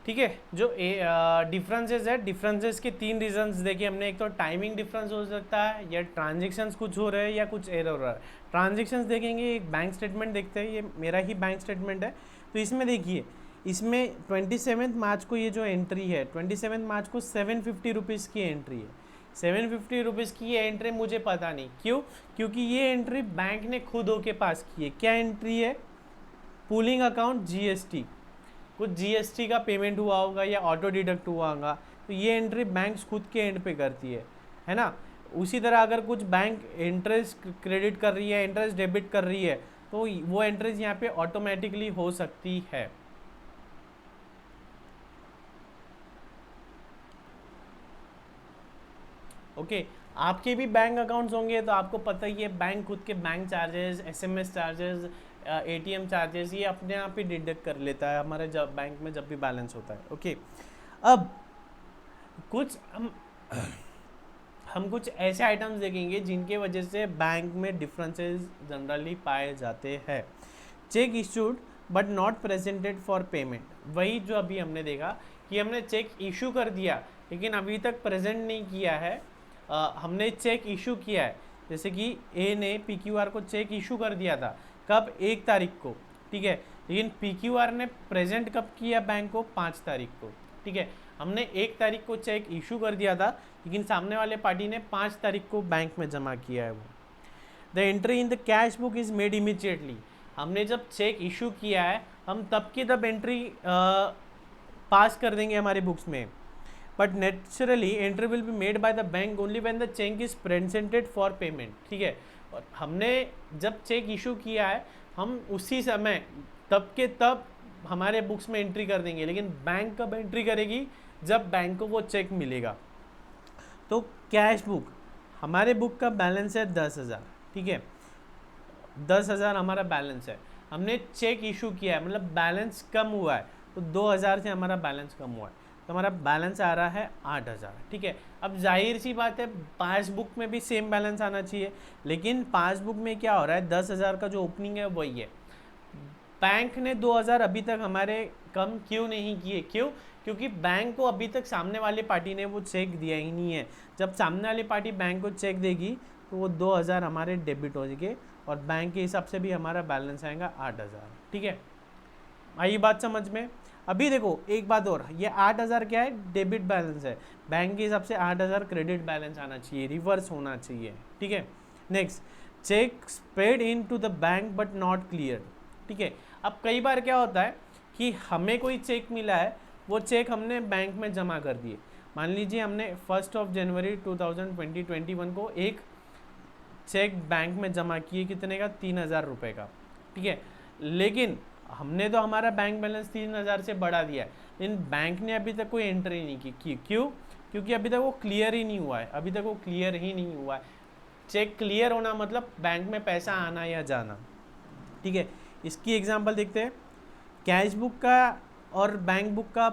ठीक है। जो डिफरेंसेस है, डिफरेंसेस के 3 रीजंस देखिए हमने। एक तो टाइमिंग डिफरेंस हो सकता है, या ट्रांजेक्शन्स कुछ हो रहे हैं, या कुछ एरर हो रहा है। ट्रांजेक्शन्स देखेंगे, एक बैंक स्टेटमेंट देखते हैं, ये मेरा ही बैंक स्टेटमेंट है। तो इसमें देखिए, इसमें 27 मार्च को ये जो एंट्री है, 27 मार्च को 750 रुपीज़ की एंट्री है। 750 रुपीज़ की ये एंट्री मुझे पता नहीं क्यों, क्योंकि ये एंट्री बैंक ने खुद होके पास की है। क्या एंट्री है? पूलिंग अकाउंट जीएसटी, कुछ जीएसटी का पेमेंट हुआ होगा या ऑटो डिडक्ट हुआ होगा, तो ये एंट्री बैंक्स खुद के एंड पे करती है ना। उसी तरह अगर कुछ बैंक इंटरेस्ट क्रेडिट कर रही है, इंटरेस्ट डेबिट कर रही है, तो वो एंट्रीज यहाँ पे ऑटोमेटिकली हो सकती है। ओके, आपके भी बैंक अकाउंट्स होंगे तो आपको पता ही है, बैंक खुद के bank charges, SMS charges, ATM charges, ये अपने आप ही डिडक्ट कर लेता है हमारे जब बैंक में जब भी बैलेंस होता है। ओके, अब कुछ हम कुछ ऐसे आइटम्स देखेंगे जिनके वजह से बैंक में डिफरेंसेस जनरली पाए जाते हैं। Check issued but not presented for payment, वही जो अभी हमने देखा कि हमने चेक इशू कर दिया लेकिन अभी तक प्रेजेंट नहीं किया है। हमने चेक इशू किया है, जैसे कि ए ने पीक्यूआर को चेक इशू कर दिया था, कब? 1 तारीख को, ठीक है। लेकिन पीक्यूआर ने प्रेजेंट कब किया बैंक को? 5 तारीख को, ठीक है। हमने 1 तारीख को चेक इशू कर दिया था, लेकिन सामने वाले पार्टी ने 5 तारीख को बैंक में जमा किया है वो। The entry in the cash book is made immediately, हमने जब चेक इशू किया है हम तब की तब एंट्री पास कर देंगे हमारे बुक्स में। But naturally entry will be made by the bank only when the cheque is presented for payment, ठीक है। और हमने जब चेक इशू किया है हम उसी समय तब के तब हमारे बुक्स में एंट्री कर देंगे, लेकिन बैंक कब एंट्री करेगी? जब बैंक को वो चेक मिलेगा। तो कैश बुक, हमारे बुक का बैलेंस है 10,000, ठीक है, 10,000 हमारा बैलेंस है। हमने चेक इशू किया है, मतलब बैलेंस कम हुआ है, तो 2,000 से हमारा बैलेंस कम हुआ है, तो हमारा बैलेंस आ रहा है 8,000, ठीक है। अब जाहिर सी बात है पासबुक में भी सेम बैलेंस आना चाहिए, लेकिन पासबुक में क्या हो रहा है, 10,000 का जो ओपनिंग है वही है। बैंक ने 2,000 अभी तक हमारे कम क्यों नहीं किए? क्यों? क्योंकि बैंक को अभी तक सामने वाली पार्टी ने वो चेक दिया ही नहीं है। जब सामने वाली पार्टी बैंक को चेक देगी तो वो 2,000 हमारे डेबिट हो जाएंगे और बैंक के हिसाब से भी हमारा बैलेंस आएगा 8,000, ठीक है। आई बात समझ में? अभी देखो एक बात और, ये 8,000 क्या है? डेबिट बैलेंस है, बैंक के हिसाब से 8,000 क्रेडिट बैलेंस आना चाहिए, रिवर्स होना चाहिए, ठीक है। Next, cheque paid in to the bank but not clear, ठीक है। अब कई बार क्या होता है कि हमें कोई चेक मिला है, वो चेक हमने बैंक में जमा कर दिए। मान लीजिए हमने 1 जनवरी 2021 को एक चेक बैंक में जमा किए, कितने का? 3,000 रुपये का, ठीक है। लेकिन हमने तो हमारा बैंक बैलेंस 3,000 से बढ़ा दिया है, लेकिन बैंक ने अभी तक कोई एंट्री नहीं की। क्यों? क्योंकि अभी तक वो क्लियर ही नहीं हुआ है, अभी तक वो क्लियर ही नहीं हुआ है। चेक क्लियर होना मतलब बैंक में पैसा आना या जाना, ठीक है। इसकी एग्जांपल देखते हैं। कैश बुक का और बैंक बुक का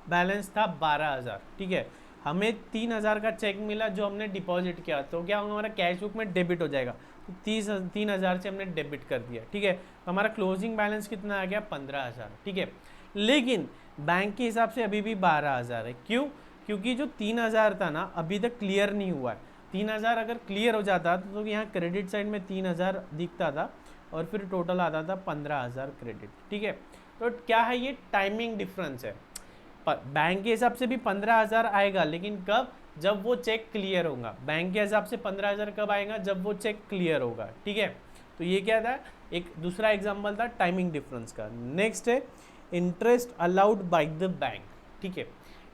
बैलेंस था 12,000, ठीक है। हमें 3,000 का चेक मिला जो हमने डिपॉजिट किया, तो क्या होगा? हमारा कैश बुक में डेबिट हो जाएगा, तो 3,000 से हमने डेबिट कर दिया, ठीक है। तो हमारा क्लोजिंग बैलेंस कितना आ गया? 15,000, ठीक है। लेकिन बैंक के हिसाब से अभी भी 12,000 है। क्यों? क्योंकि जो 3,000 था ना अभी तक क्लियर नहीं हुआ है। 3,000 अगर क्लियर हो जाता तो यहाँ क्रेडिट साइड में 3,000 दिखता था और फिर टोटल आता था 15,000 क्रेडिट, ठीक है। तो क्या है? ये टाइमिंग डिफरेंस है। बैंक के हिसाब से भी 15,000 आएगा, लेकिन कब? जब वो चेक क्लियर होगा। बैंक के हिसाब से 15,000 कब आएगा? जब वो चेक क्लियर होगा, ठीक है। तो ये क्या था? एक दूसरा एग्जांपल था टाइमिंग डिफरेंस का। नेक्स्ट है interest allowed by the bank, ठीक है।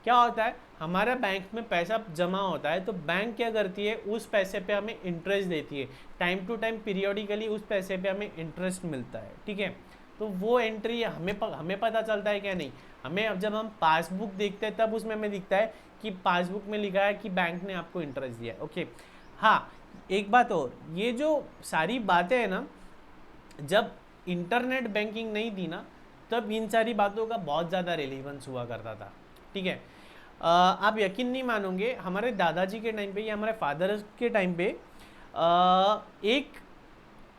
क्या होता है? हमारा बैंक में पैसा जमा होता है तो बैंक क्या करती है? उस पैसे पे हमें इंटरेस्ट देती है, टाइम टू टाइम पीरियोडिकली उस पैसे पे हमें इंटरेस्ट मिलता है, ठीक है। तो वो एंट्री हमें पता चलता है क्या? नहीं, हमें अब जब हम पासबुक देखते हैं तब उसमें हमें दिखता है कि पासबुक में लिखा है कि बैंक ने आपको इंटरेस्ट दिया है, ओके। हाँ, एक बात और, ये जो सारी बातें हैं ना, जब इंटरनेट बैंकिंग नहीं थी ना तब इन सारी बातों का बहुत ज़्यादा रेलिवेंस हुआ करता था, ठीक है। आप यकीन नहीं मानोगे, हमारे दादाजी के टाइम पे या हमारे फादर के टाइम पे एक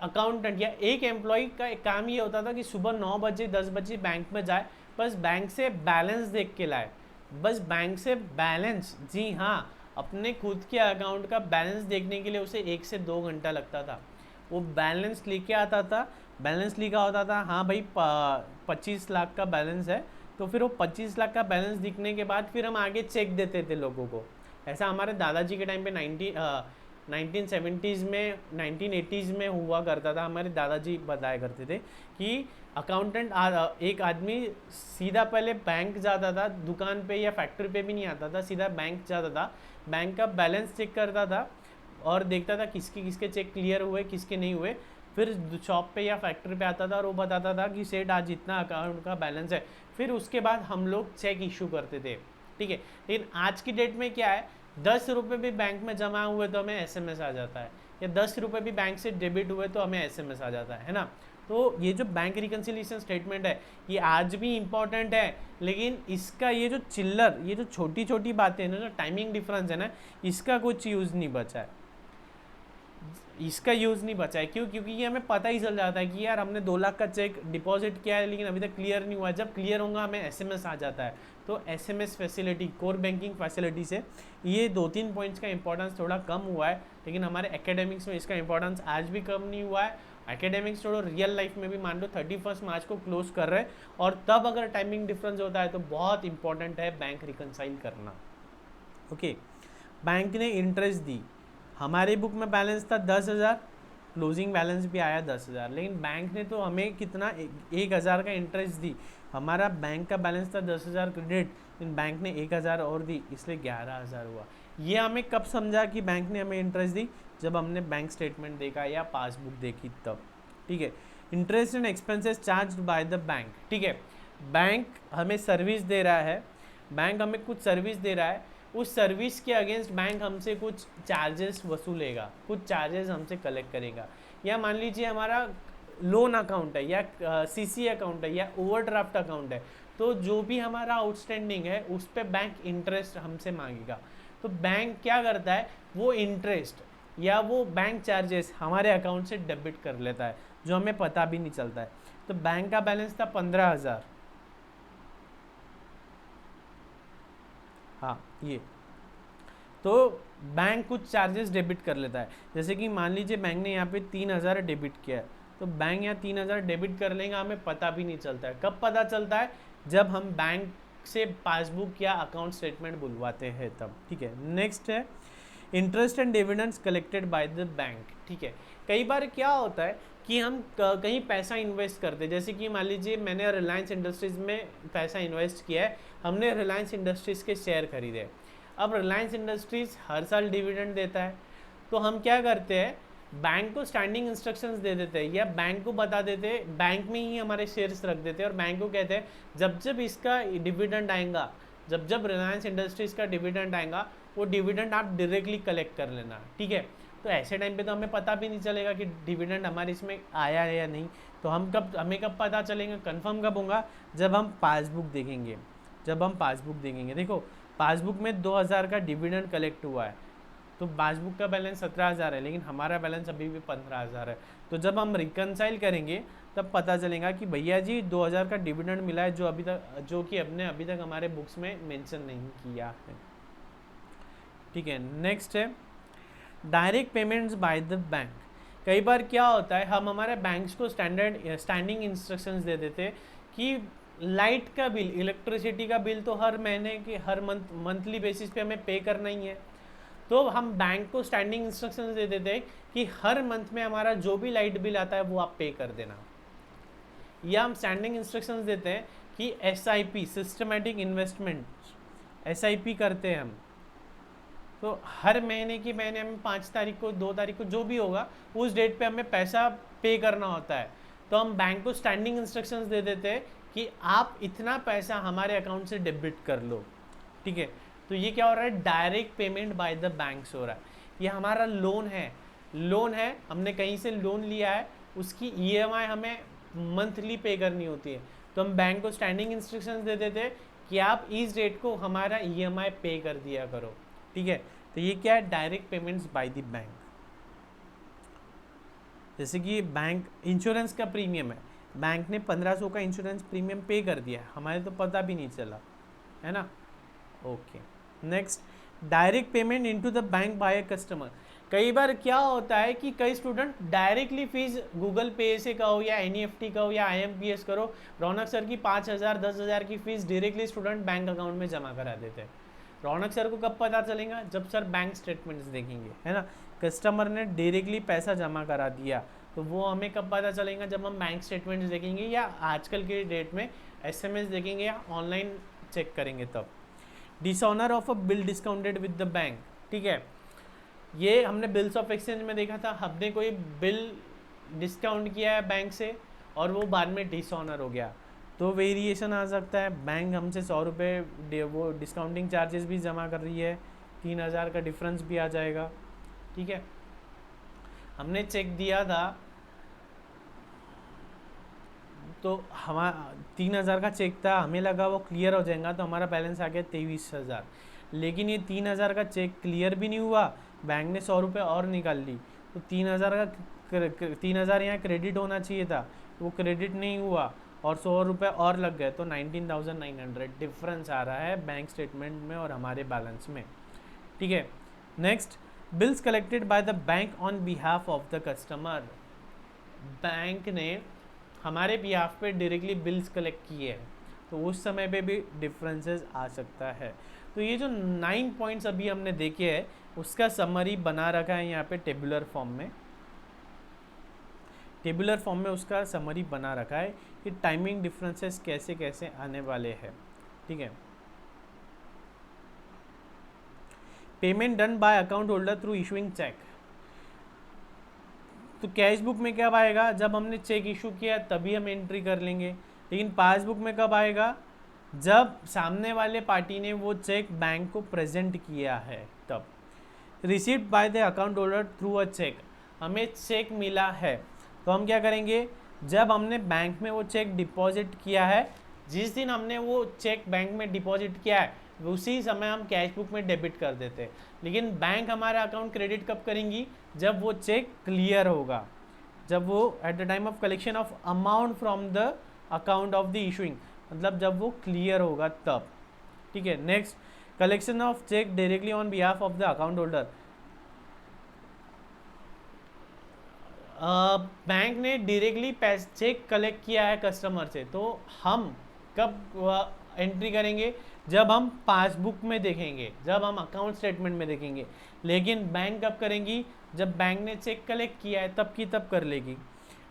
अकाउंटेंट या एक एम्प्लॉय का एक काम ये होता था कि सुबह 9 बजे 10 बजे बैंक में जाए, बस बैंक से बैलेंस देख के लाए, बस बैंक से बैलेंस, जी हाँ, अपने खुद के अकाउंट का बैलेंस देखने के लिए उसे 1 से 2 घंटा लगता था। वो बैलेंस लेके आता था, बैलेंस लिखा होता था हाँ भाई 25 लाख का बैलेंस है, तो फिर वो 25 लाख का बैलेंस दिखने के बाद फिर हम आगे चेक देते थे लोगों को। ऐसा हमारे दादाजी के टाइम पे 1970s में 1980s में हुआ करता था। हमारे दादाजी बताया करते थे कि अकाउंटेंट एक आदमी सीधा पहले बैंक जाता था, दुकान पे या फैक्ट्री पे भी नहीं आता था, सीधा बैंक जाता था, बैंक का बैलेंस चेक करता था और देखता था किसके किसके चेक क्लियर हुए किसके नहीं हुए। फिर शॉप पे या फैक्ट्री पे आता था और वो बताता था कि सेठ आज इतना अकाउंट का बैलेंस है। फिर उसके बाद हम लोग चेक इशू करते थे, ठीक है। लेकिन आज की डेट में क्या है, 10 रुपये भी बैंक में जमा हुए तो हमें SMS आ जाता है, या 10 रुपये भी बैंक से डेबिट हुए तो हमें SMS आ जाता है ना। तो ये जो बैंक रिकन्सिलिएशन स्टेटमेंट है ये आज भी इम्पॉर्टेंट है, लेकिन इसका ये जो चिल्लर, ये जो छोटी छोटी बातें हैं ना, जो टाइमिंग डिफरेंस है ना, इसका कुछ यूज़ नहीं बचा है, इसका यूज़ नहीं बचा है। क्यों? क्योंकि ये हमें पता ही चल जाता है कि यार हमने 2 लाख का चेक डिपॉजिट किया है लेकिन अभी तक क्लियर नहीं हुआ है। जब क्लियर होगा हमें SMS आ जाता है। तो SMS facility, core banking facility से ये 2-3 पॉइंट्स का इंपॉर्टेंस थोड़ा कम हुआ है, लेकिन हमारे एकेडमिक्स में इसका इंपॉर्टेंस आज भी कम नहीं हुआ है। एकेडमिक्स छोड़ो, रियल लाइफ में भी मान लो 31 मार्च को क्लोज कर रहे हैं और तब अगर टाइमिंग डिफरेंस होता है तो बहुत इंपॉर्टेंट है बैंक रिकनसाइल करना। ओके, बैंक ने इंटरेस्ट दी, हमारे बुक में बैलेंस था 10,000, क्लोजिंग बैलेंस भी आया 10,000, लेकिन बैंक ने तो हमें कितना 1,000 का इंटरेस्ट दी। हमारा बैंक का बैलेंस था 10,000 क्रेडिट, लेकिन बैंक ने 1,000 और दी, इसलिए 11,000 हुआ। ये हमें कब समझा कि बैंक ने हमें इंटरेस्ट दी? जब हमने बैंक स्टेटमेंट देखा या पासबुक देखी तब, ठीक है। Interest and expenses charge by the bank, ठीक है। बैंक हमें सर्विस दे रहा है, बैंक हमें कुछ सर्विस दे रहा है, उस सर्विस के अगेंस्ट बैंक हमसे कुछ चार्जेस वसूलेगा, कुछ चार्जेस हमसे कलेक्ट करेगा। या मान लीजिए हमारा लोन अकाउंट है या CC अकाउंट है या ओवरड्राफ्ट अकाउंट है, तो जो भी हमारा आउटस्टैंडिंग है उस पर बैंक इंटरेस्ट हमसे मांगेगा। तो बैंक क्या करता है, वो इंटरेस्ट या वो बैंक चार्जेस हमारे अकाउंट से डेबिट कर लेता है, जो हमें पता भी नहीं चलता है। तो बैंक का बैलेंस था 15,000, हाँ ये, तो बैंक कुछ चार्जेस डेबिट कर लेता है। जैसे कि मान लीजिए बैंक ने यहाँ पे 3,000 डेबिट किया है, तो बैंक यहाँ 3,000 डेबिट कर लेंगे, हमें पता भी नहीं चलता है। कब पता चलता है? जब हम बैंक से पासबुक या अकाउंट स्टेटमेंट बुलवाते हैं तब, ठीक है। नेक्स्ट है interest and dividends collected by the bank, ठीक है। कई बार क्या होता है कि हम कहीं पैसा इन्वेस्ट करते हैं, जैसे कि मान लीजिए मैंने रिलायंस इंडस्ट्रीज़ में पैसा इन्वेस्ट किया है, हमने रिलायंस इंडस्ट्रीज़ के शेयर खरीदे। अब रिलायंस इंडस्ट्रीज़ हर साल डिविडेंड देता है, तो हम क्या करते हैं, बैंक को स्टैंडिंग इंस्ट्रक्शंस दे देते हैं या बैंक को बता देते हैं, बैंक में ही हमारे शेयर्स रख देते हैं और बैंक को कहते हैं जब जब इसका डिविडेंड आएगा, जब जब रिलायंस इंडस्ट्रीज़ का डिविडेंड आएगा, वो डिविडेंड आप डायरेक्टली कलेक्ट कर लेना, ठीक है। तो ऐसे टाइम पे तो हमें पता भी नहीं चलेगा कि डिविडेंड हमारे इसमें आया है या नहीं। तो हमें कब पता चलेगा, कंफर्म कब होगा? जब हम पासबुक देखेंगे, जब हम पासबुक देखेंगे। देखो पासबुक में 2,000 का डिविडेंड कलेक्ट हुआ है, तो पासबुक का बैलेंस 17,000 है, लेकिन हमारा बैलेंस अभी भी 15,000 है। तो जब हम रिकनसाइल करेंगे तब पता चलेगा कि भैया जी 2,000 का डिविडेंड मिला है, जो कि हमने अभी तक हमारे बुक्स में मेंशन नहीं किया है, ठीक है। नेक्स्ट है direct payments bye the bank. कई बार क्या होता है, हम हमारे बैंक्स को स्टैंडिंग इंस्ट्रक्शंस दे देते कि लाइट का बिल, इलेक्ट्रिसिटी का बिल तो हर महीने के हर मंथली बेसिस पे हमें पे करना ही है। तो हम बैंक को स्टैंडिंग इंस्ट्रक्शंस दे देते हैं कि हर मंथ में हमारा जो भी लाइट बिल आता है वो आप पे कर देना। या हम स्टैंडिंग इंस्ट्रक्शंस देते हैं कि SIP, सिस्टमेटिक इन्वेस्टमेंट, SIP करते हैं हम, तो हर महीने हम 5 तारीख को, 2 तारीख को, जो भी होगा उस डेट पे हमें पैसा पे करना होता है। तो हम बैंक को स्टैंडिंग इंस्ट्रक्शंस दे देते हैं कि आप इतना पैसा हमारे अकाउंट से डेबिट कर लो, ठीक है। तो ये क्या हो रहा है, direct payment by the banks हो रहा है। ये हमारा लोन है, हमने कहीं से लोन लिया है, उसकी EMI हमें मंथली पे करनी होती है। तो हम बैंक को स्टैंडिंग इंस्ट्रक्शंस दे देते हैं कि आप इस डेट को हमारा EMI पे कर दिया करो, ठीक है। तो ये क्या है, direct payments bye the bank. जैसे कि बैंक इंश्योरेंस का प्रीमियम है, बैंक ने 1500 का इंश्योरेंस प्रीमियम पे कर दिया, हमारे तो पता भी नहीं चला, है ना। Okay, next, direct payment into the bank by a customer. कई बार क्या होता है कि कई स्टूडेंट डायरेक्टली फीस गूगल पे से कहो या एनईएफटी कहो या आईएमपीएस करो, रौनक सर की 5000 10,000 की fees directly student bank account में जमा करा देते हैं। रौनक सर को कब पता चलेगा? जब सर बैंक स्टेटमेंट्स देखेंगे, है ना। कस्टमर ने डायरेक्टली पैसा जमा करा दिया, तो वो हमें कब पता चलेगा? जब हम बैंक स्टेटमेंट्स देखेंगे या आजकल के डेट में एसएमएस देखेंगे या ऑनलाइन चेक करेंगे तब। Dishonour of a bill discounted with the bank, ठीक है, ये हमने बिल्स ऑफ एक्सचेंज में देखा था, हमने कोई बिल डिस्काउंट किया है बैंक से और वो बाद में डिसऑनर हो गया, तो वेरिएशन आ सकता है। बैंक हमसे 100 रुपये वो डिस्काउंटिंग चार्जेस भी जमा कर रही है, 3000 का डिफरेंस भी आ जाएगा, ठीक है। हमने चेक दिया था तो हमारा 3000 का चेक था, हमें लगा वो क्लियर हो जाएगा, तो हमारा बैलेंस आ गया 23,000। लेकिन ये 3000 का चेक क्लियर भी नहीं हुआ, बैंक ने 100 रुपये और निकाल ली, तो 3000 यहाँ क्रेडिट होना चाहिए था, वो क्रेडिट नहीं हुआ और 100 रुपये और लग गए, तो 19,900 डिफरेंस आ रहा है बैंक स्टेटमेंट में और हमारे बैलेंस में, ठीक है। Next, bills collected by the bank on behalf of the customer. Bank ने हमारे बिहाफ पे डायरेक्टली बिल्स कलेक्ट किए हैं, तो उस समय पे भी डिफरेंसेस आ सकता है। तो ये जो 9 पॉइंट्स अभी हमने देखे हैं उसका समरी बना रखा है यहाँ पे टेबुलर फॉर्म में, टेबुलर फॉर्म में उसका समरी बना रखा है कि टाइमिंग डिफरेंसेस कैसे कैसे आने वाले हैं, ठीक है। Payment done by account holder through issuing cheque, तो कैश बुक में कब आएगा? जब हमने चेक इशू किया तभी हम एंट्री कर लेंगे, लेकिन पासबुक में कब आएगा? जब सामने वाले पार्टी ने वो चेक बैंक को प्रेजेंट किया है तब। Received by the account holder through a cheque, हमें चेक मिला है तो हम क्या करेंगे? जब हमने बैंक में वो चेक डिपॉजिट किया है, जिस दिन हमने वो चेक बैंक में डिपॉजिट किया है उसी समय हम कैश बुक में डेबिट कर देते हैं। लेकिन बैंक हमारा अकाउंट क्रेडिट कब करेंगी? जब वो चेक क्लियर होगा, जब वो at the time of collection of amount from the account of the issuing, मतलब जब वो क्लियर होगा तब, ठीक है। Next, collection of cheque directly on behalf of the account holder. Bank ने डायरेक्टली चेक कलेक्ट किया है कस्टमर से, तो हम कब एंट्री करेंगे? जब हम पासबुक में देखेंगे, जब हम अकाउंट स्टेटमेंट में देखेंगे। लेकिन बैंक कब करेंगी? जब बैंक ने चेक कलेक्ट किया है तब की तब कर लेगी।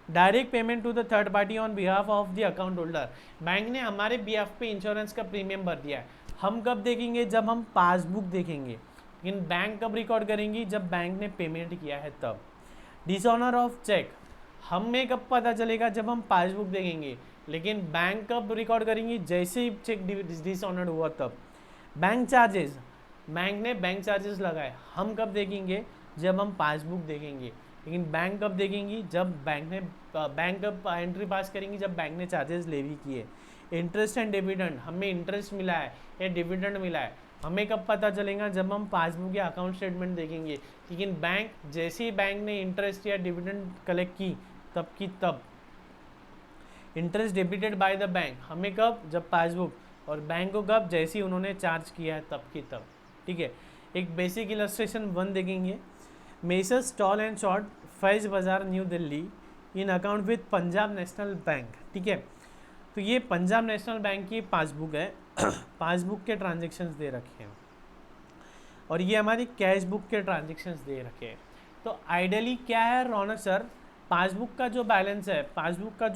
Direct payment to the third party on behalf of the account holder, bank ने हमारे बिहाफ पे इंश्योरेंस का प्रीमियम भर दिया है, हम कब देखेंगे? जब हम पासबुक देखेंगे। लेकिन बैंक कब रिकॉर्ड करेंगी? जब बैंक ने पेमेंट किया है तब। डिसऑनर ऑफ चेक हमें कब पता चलेगा? जब हम पासबुक देखेंगे। लेकिन बैंक कब रिकॉर्ड करेंगी? जैसे ही चेक डिसऑनर्ड हुआ तब। बैंक चार्जेस, बैंक ने बैंक चार्जेस लगाए, हम कब देखेंगे? जब हम पासबुक देखेंगे। लेकिन बैंक कब देखेंगी? जब बैंक कब एंट्री पास करेंगी? जब बैंक ने चार्जेस ले भी किए। इंटरेस्ट एंड डिविडेंड, हमें इंटरेस्ट मिला है या डिविडेंड मिला है, हमें कब पता चलेगा? जब हम पासबुक या अकाउंट स्टेटमेंट देखेंगे। लेकिन बैंक जैसे ही बैंक ने इंटरेस्ट या डिविडेंड कलेक्ट की तब की तब। Interest debited bye the bank, हमें कब? जब पासबुक। और बैंक को कब? जैसे ही उन्होंने चार्ज किया है तब की तब, ठीक है। एक बेसिक इलस्ट्रेशन 1 देखेंगे। Messrs Stall and Short, Faiz Bazar, New Delhi, in account with Punjab National Bank, ठीक है। तो ये पंजाब नेशनल बैंक की पासबुक है, पासबुक के ट्रांजेक्शन्स दे रखे हैं और ये हमारी कैश बुक के ट्रांजेक्शन्स दे रखे हैं। तो आइडियली क्या है रौनक सर? पासबुक का जो बैलेंस है, पासबुक का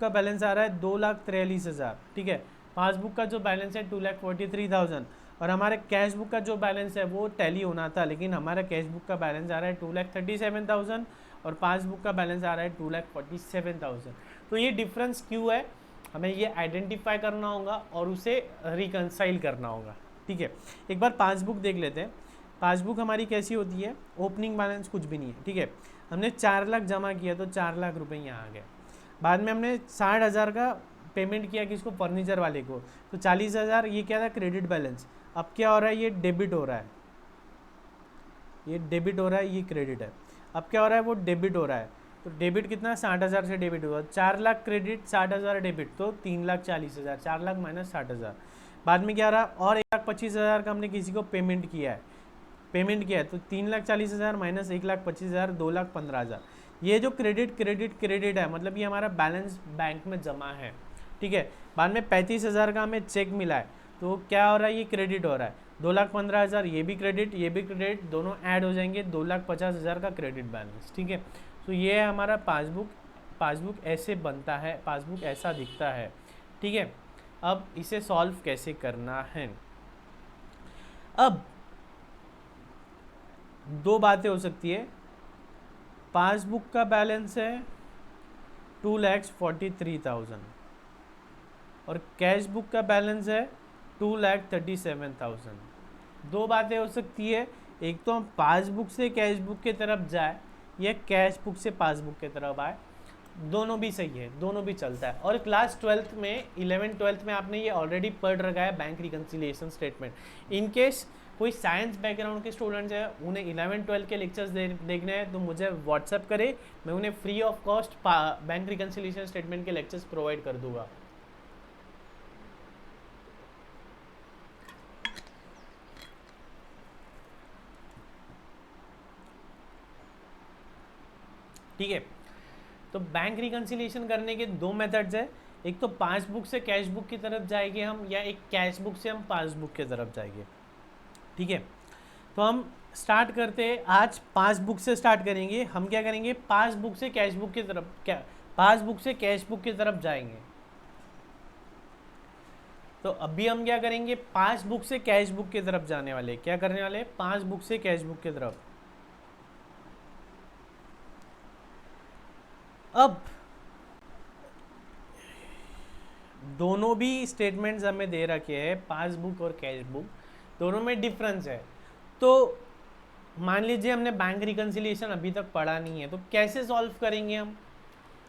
बैलेंस आ रहा है 2,43,000, ठीक है। पासबुक का जो बैलेंस है 2,43,000 और हमारे कैश बुक का जो बैलेंस है वो टैली होना था, लेकिन हमारा कैश बुक का बैलेंस आ रहा है 2,37,000 और पासबुक का बैलेंस आ रहा है 2,47,000। तो ये डिफरेंस क्यों है? हमें ये आइडेंटिफाई करना होगा और उसे रिकंसाइल करना होगा, ठीक है। एक बार पासबुक देख लेते हैं। पासबुक हमारी कैसी होती है? ओपनिंग बैलेंस कुछ भी नहीं है, ठीक है। हमने 4 लाख जमा किया तो 4 लाख रुपए यहाँ आ गए। बाद में हमने 60,000 का पेमेंट किया किसको? फर्नीचर वाले को, तो 40,000 ये क्या था? Credit balance. अब क्या हो रहा है? ये डेबिट हो रहा है, ये डेबिट हो रहा है, ये क्रेडिट है। अब क्या हो रहा है? वो डेबिट हो रहा है, तो डेबिट कितना 60,000 से डेबिट हुआ, 4 लाख क्रेडिट 60,000 डेबिट, तो 3,40,000, 4 लाख माइनस 60,000। बाद में क्या रहा, और 1,25,000 का हमने किसी को पेमेंट किया है, तो 3,40,000 माइनस 1,25,000, 2,15,000। ये जो क्रेडिट है, मतलब ये हमारा बैलेंस बैंक में जमा है, ठीक है। बाद में 35,000 का हमें चेक मिला है, तो क्या हो रहा है, ये क्रेडिट हो रहा है। 2,15,000 ये भी क्रेडिट, दोनों ऐड हो जाएंगे, 2,50,000 का क्रेडिट बैलेंस, ठीक है। तो ये है हमारा पासबुक ऐसे बनता है, पासबुक ऐसा दिखता है, ठीक है। अब इसे सॉल्व कैसे करना है, अब दो बातें हो सकती है। पासबुक का बैलेंस है 2,43,000 और कैश बुक का बैलेंस है 2,37,000। दो बातें हो सकती है, एक तो हम पासबुक से कैश बुक की तरफ जाए या कैश बुक से पासबुक की तरफ आए, दोनों भी सही है, दोनों भी चलता है। और क्लास 12th में 11th-12th में आपने ये ऑलरेडी पढ़ रखा है, bank reconciliation statement. In case कोई साइंस बैकग्राउंड के स्टूडेंट्स हैं, उन्हें 11-12 के लेक्चर्स देखने हैं, तो मुझे व्हाट्सअप करे, मैं उन्हें free of cost bank reconciliation statement के लेक्चर्स प्रोवाइड कर दूंगा। ठीक है, तो बैंक रिकन्सिलिएशन करने के दो मेथड्स है, एक तो पासबुक से कैश बुक की तरफ जाएंगे हम, या एक कैश बुक से हम पासबुक की तरफ जाएंगे, ठीक है। तो हम स्टार्ट करते हैं, आज पासबुक से स्टार्ट करेंगे। हम क्या करेंगे, पासबुक से कैश बुक की तरफ, क्या पासबुक से कैश बुक की तरफ जाएंगे। तो अभी हम क्या करेंगे, पासबुक से कैश बुक की तरफ जाने वाले, क्या करने वाले, पासबुक से कैश बुक की तरफ। अब दोनों भी स्टेटमेंट्स हमें दे रखे हैं, पासबुक और कैश बुक, दोनों में डिफरेंस है। तो मान लीजिए हमने बैंक रिकन्सिलिएशन अभी तक पढ़ा नहीं है, तो कैसे सॉल्व करेंगे हम,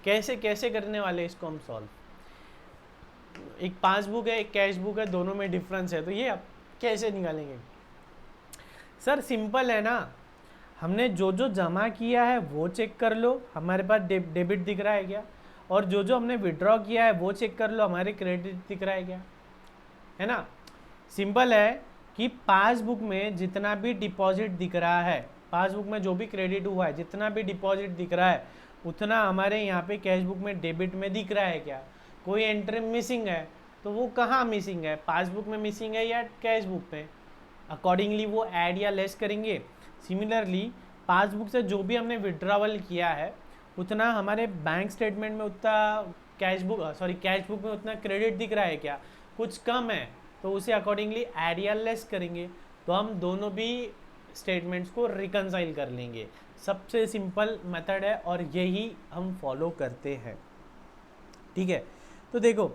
कैसे करने वाले इसको हम सॉल्व। एक पासबुक है, एक कैश बुक है, दोनों में डिफरेंस है, तो ये आप कैसे निकालेंगे। सर सिंपल है ना, हमने जो जो जमा किया है वो चेक कर लो, हमारे पास डेबिट दिख रहा है क्या, और जो जो हमने विड्रॉ किया है वो चेक कर लो, हमारे क्रेडिट दिख रहा है क्या, है ना। सिंपल है कि पासबुक में जितना भी डिपॉजिट दिख रहा है, पासबुक में जो भी क्रेडिट हुआ है, जितना भी डिपॉजिट दिख रहा है, उतना हमारे यहाँ पे कैश बुक में डेबिट में दिख रहा है क्या। कोई एंट्री मिसिंग है तो वो कहाँ मिसिंग है, पासबुक में मिसिंग है या कैश बुक में, अकॉर्डिंगली वो ऐड या लेस करेंगे। सिमिलरली पासबुक से जो भी हमने विड्रॉवल किया है, उतना हमारे बैंक स्टेटमेंट में उतना कैश बुक में उतना क्रेडिट दिख रहा है क्या, कुछ कम है, तो उसे अकॉर्डिंगली ऐड या लेस करेंगे। तो हम दोनों भी स्टेटमेंट्स को रिकंसाइल कर लेंगे। सबसे सिंपल मेथड है और यही हम फॉलो करते हैं, ठीक है। तो देखो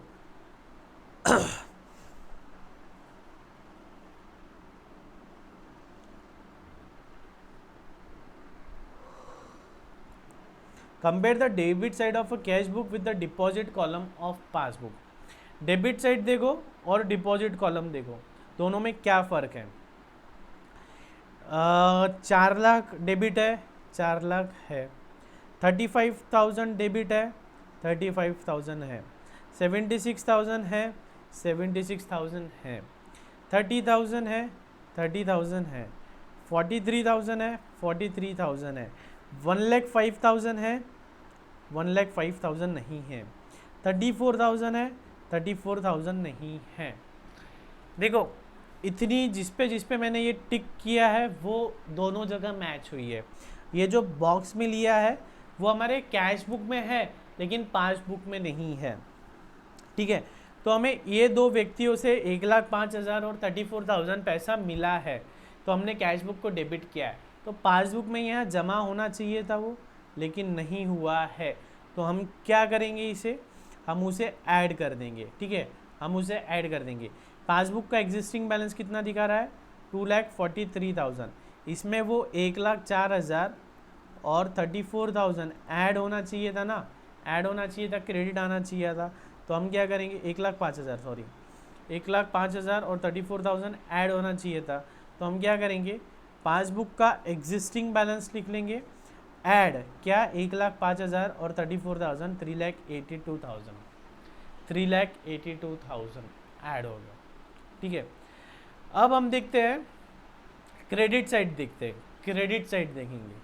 compare the debit side of a cash book with the deposit column of passbook. Debit side देखो और डिपॉजिट कॉलम देखो, दोनों में क्या फ़र्क है। 4 लाख डेबिट है, 4 लाख है। 35,000 डेबिट है, 35,000 है। 76,000 है, 76,000 है। 30,000 है, 30,000 है। 43,000 है, 43,000 है। 1,05,000 है, 1,05,000 नहीं है। 34,000 है, 34,000 नहीं है। देखो इतनी जिस पे मैंने ये टिक किया है वो दोनों जगह मैच हुई है। ये जो बॉक्स में लिया है वो हमारे कैश बुक में है लेकिन पासबुक में नहीं है, ठीक है। तो हमें ये दो व्यक्तियों से 1,05,000 और 34,000 पैसा मिला है, तो हमने कैश बुक को डेबिट किया है, तो पासबुक में यहाँ जमा होना चाहिए था वो, लेकिन नहीं हुआ है। तो हम क्या करेंगे, इसे हम उसे ऐड कर देंगे, ठीक है, हम उसे ऐड कर देंगे। पासबुक का एग्जिस्टिंग बैलेंस कितना दिखा रहा है, 2,43,000, इसमें वो 1,04,000 और 34,000 ऐड होना चाहिए था ना, ऐड होना चाहिए था, क्रेडिट आना चाहिए था। तो हम क्या करेंगे, 1,05,000 1,05,000 और 34,000 ऐड होना चाहिए था। तो हम क्या करेंगे, पासबुक का एग्जिस्टिंग बैलेंस लिख लेंगे ऐड क्या 1,05,000 और 34,000 3,82,000 3,82,000 ऐड हो गया। ठीक है, अब हम देखते हैं क्रेडिट साइड, देखते हैं क्रेडिट साइड देखेंगे।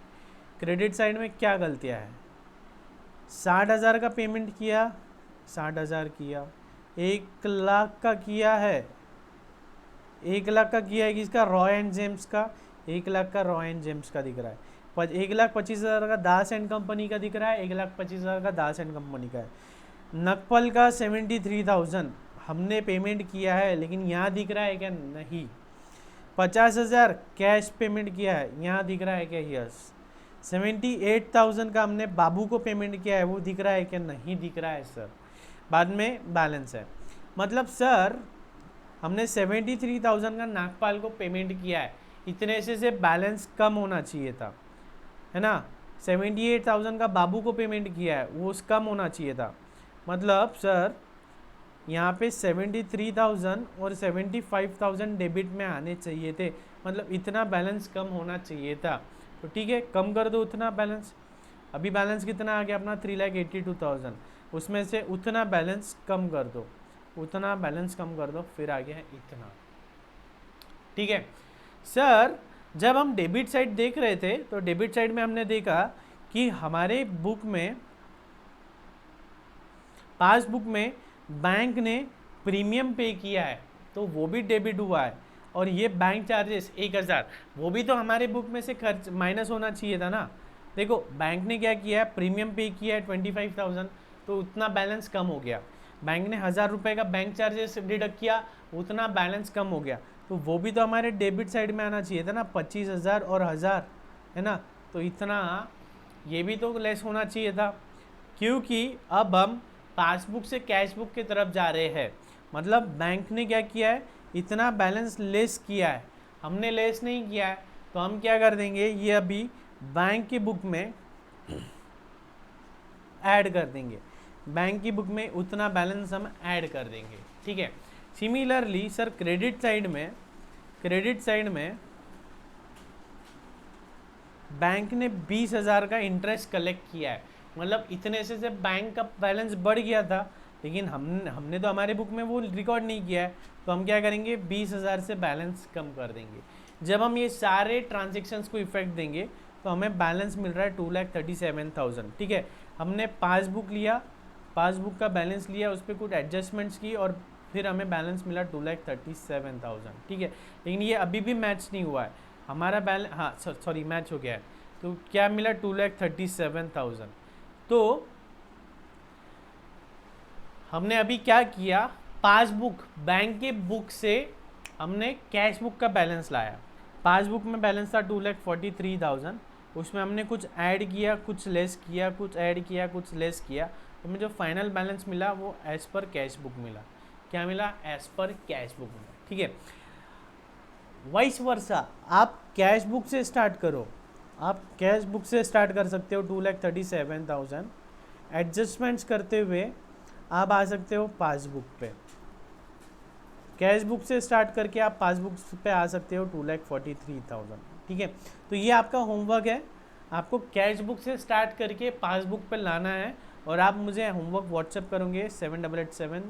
क्रेडिट साइड में क्या गलतियां है, 60,000 का पेमेंट किया, 60,000 किया, 1,00,000 का किया है, 1,00,000 का किया है किसका, रॉय एंड जेम्स का, 1,00,000 का रॉय एंड जेम्स का दिख रहा है, 1,25,000 का दास एंड कंपनी का दिख रहा है, 1,25,000 का दास एंड कंपनी का है। नकपल का 73,000 हमने पेमेंट किया है, लेकिन यहाँ दिख रहा है क्या, नहीं। 50,000 कैश पेमेंट किया है, यहाँ दिख रहा है क्या, यस। 78,000 का हमने बाबू को पेमेंट किया है, वो दिख रहा है क्या, नहीं दिख रहा है सर। बाद में बैलेंस है, मतलब सर हमने 73,000 का नागपाल को पेमेंट किया है, इतने से बैलेंस कम होना चाहिए था, है ना। 78,000 का बाबू को पेमेंट किया है, वो कम होना चाहिए था। मतलब सर यहाँ पे 73,000 और 75,000 डेबिट में आने चाहिए थे, मतलब इतना बैलेंस कम होना चाहिए था। तो ठीक है, कम कर दो उतना बैलेंस। अभी बैलेंस कितना आ गया अपना, 3,82,000, उसमें से उतना बैलेंस कम कर दो, उतना बैलेंस कम कर दो, फिर आ गया है इतना। ठीक है सर, जब हम डेबिट साइड देख रहे थे तो डेबिट साइड में हमने देखा कि हमारे बुक में, पासबुक में बैंक ने प्रीमियम पे किया है, तो वो भी डेबिट हुआ है। और ये बैंक चार्जेस 1,000, वो भी तो हमारे बुक में से खर्च माइनस होना चाहिए था ना। देखो बैंक ने क्या किया है, प्रीमियम पे किया है 25,000, तो उतना बैलेंस कम हो गया। बैंक ने 1,000 रुपये का बैंक चार्जेस डिडक्ट किया, उतना बैलेंस कम हो गया, तो वो भी तो हमारे डेबिट साइड में आना चाहिए था ना, 25,000 और 1,000, है ना। तो इतना ये भी तो लेस होना चाहिए था, क्योंकि अब हम पासबुक से कैश बुक की तरफ जा रहे हैं। मतलब बैंक ने क्या किया है, इतना बैलेंस लेस किया है, हमने लेस नहीं किया है। तो हम क्या कर देंगे, ये अभी बैंक की बुक में ऐड कर देंगे, बैंक की बुक में उतना बैलेंस हम ऐड कर देंगे। ठीक है, सिमिलरली सर क्रेडिट साइड में, क्रेडिट साइड में बैंक ने 20,000 का इंटरेस्ट कलेक्ट किया है, मतलब इतने से बैंक का बैलेंस बढ़ गया था, लेकिन हमने तो हमारे बुक में वो रिकॉर्ड नहीं किया है, तो हम क्या करेंगे, 20,000 से बैलेंस कम कर देंगे। जब हम ये सारे ट्रांजेक्शन्स को इफेक्ट देंगे तो हमें बैलेंस मिल रहा है 2,37,000। ठीक है, हमने पासबुक लिया, पासबुक का बैलेंस लिया, उस पर कुछ एडजस्टमेंट्स की और फिर हमें बैलेंस मिला 2,37,000। ठीक है, लेकिन ये अभी भी मैच नहीं हुआ है हमारा बैलेंस, हाँ सॉरी मैच हो गया है। तो क्या मिला, 2,37,000। तो हमने अभी क्या किया, पासबुक बैंक के बुक से हमने कैश बुक का बैलेंस लाया। पासबुक में बैलेंस था 2,43,000, उसमें हमने कुछ ऐड किया, कुछ लेस किया, कुछ ऐड किया, कुछ लेस किया, तो हमें जो फाइनल बैलेंस मिला वो एज पर कैश बुक मिला। क्या मिला, एज पर कैश बुक मिला। ठीक है, वाइस वर्सा, आप कैश बुक से स्टार्ट करो, आप कैश बुक से स्टार्ट कर सकते हो 2,37,000, एडजस्टमेंट्स करते हुए आप आ सकते हो पासबुक पे। कैश बुक से स्टार्ट करके आप पासबुक पे आ सकते हो 2,43,000। ठीक है, तो ये आपका होमवर्क है, आपको कैश बुक से स्टार्ट करके पासबुक पे लाना है, और आप मुझे होमवर्क व्हाट्सएप करोगे 7887,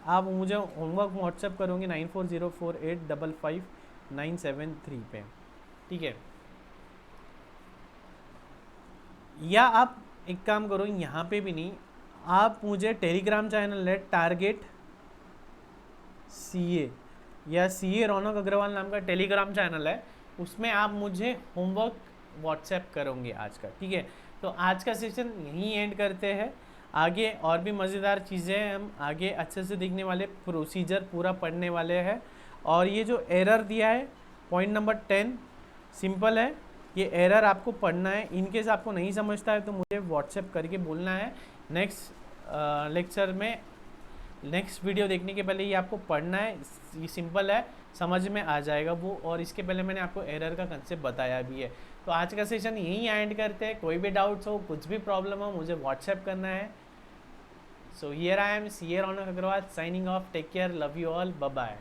आप मुझे होमवर्क व्हाट्सएप करोगे 9404855973 पे। ठीक है, या आप एक काम करो, यहाँ पे भी नहीं, आप मुझे टेलीग्राम चैनल है टारगेट CA या CA रौनक अग्रवाल नाम का टेलीग्राम चैनल है, उसमें आप मुझे होमवर्क व्हाट्सएप करोगे आज का। ठीक है, तो आज का सेशन यहीं एंड करते हैं, आगे और भी मज़ेदार चीज़ें हम आगे अच्छे से देखने वाले, प्रोसीजर पूरा पढ़ने वाले हैं। और ये जो एरर दिया है पॉइंट नंबर 10 सिंपल है, ये एरर आपको पढ़ना है। इनकेस आपको नहीं समझता है तो मुझे व्हाट्सएप करके बोलना है, नेक्स्ट लेक्चर में, नेक्स्ट वीडियो देखने के पहले ये आपको पढ़ना है। ये सिंपल है, समझ में आ जाएगा वो, और इसके पहले मैंने आपको एरर का कंसेप्ट बताया भी है। तो आज का सेशन यहीं एंड करते हैं, कोई भी डाउट्स हो, कुछ भी प्रॉब्लम हो, मुझे व्हाट्सएप करना है। So here I am CA Raunak Agarwal signing off, take care, love you all, bye bye.